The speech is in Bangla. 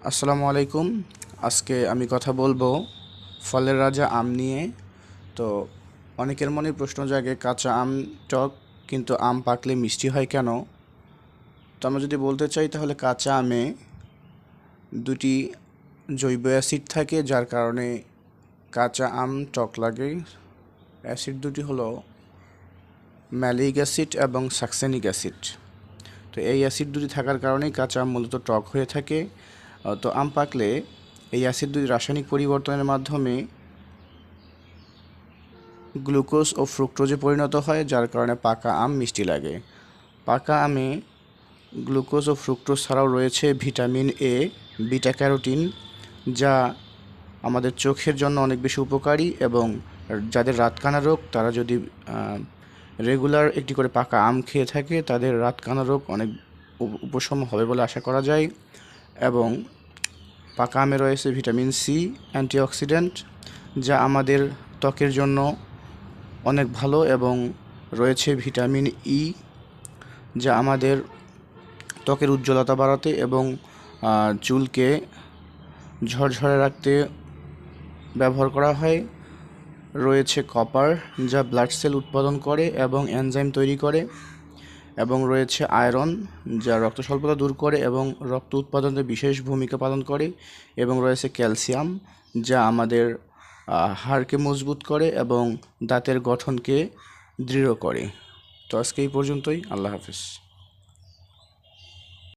আসসালামু আলাইকুম। আজকে আমি কথা বলবো ফলের রাজা আম নিয়ে। তো অনেকের মনে প্রশ্ন জাগে, কাঁচা আম টক কিন্তু আম পাকলে মিষ্টি হয় কেন? তো আমরা যদি বলতে চাই তাহলে কাঁচা আমে দুটি জৈব অ্যাসিড থাকে, যার কারণে কাঁচা আম টক লাগে। অ্যাসিড দুটি হলো ম্যালিক অ্যাসিড এবং সাকসেনিক অ্যাসিড। তো এই অ্যাসিড দুটি থাকার কারণেই কাঁচা আম মূলত টক হয়ে থাকে। তো আম পাকলে এই অ্যাসিড দুটি রাসায়নিক পরিবর্তনের মাধ্যমে গ্লুকোজ ও ফ্রুক্টোজে পরিণত হয়, যার কারণে পাকা আম মিষ্টি লাগে। পাকা আমে গ্লুকোজ ও ফ্রুক্টোজ ছাড়াও রয়েছে ভিটামিন এ, বিটা ক্যারোটিন, যা আমাদের চোখের জন্য অনেক বেশি উপকারী, এবং যাদের রাতকানা রোগ তারা যদি রেগুলার একটি করে পাকা আম খেয়ে থাকে তাদের রাতকানা রোগ অনেক উপশম হবে বলে আশা করা যায়। এবং পাকা আমে রয়েছে ভিটামিন সি, অ্যান্টিঅক্সিডেন্ট, যা আমাদের ত্বকের জন্য অনেক ভালো, এবং রয়েছে ভিটামিন ই, যা আমাদের ত্বকের উজ্জ্বলতা বাড়াতে এবং চুলকে ঝরঝরে রাখতে ব্যবহার করা হয়। রয়েছে কপার, যা ব্লাড সেল উৎপাদন করে এবং এনজাইম তৈরি করে, এবং রয়েছে আয়রন, যা রক্ত স্বল্পতা দূর করে এবং রক্ত উৎপাদনে বিশেষ ভূমিকা পালন করে, এবং রয়েছে ক্যালসিয়াম, যা আমাদের হাড়কে মজবুত করে এবং দাঁতের গঠনকে দৃঢ় করে। তো আজকে এই পর্যন্তই। আল্লাহ হাফেজ।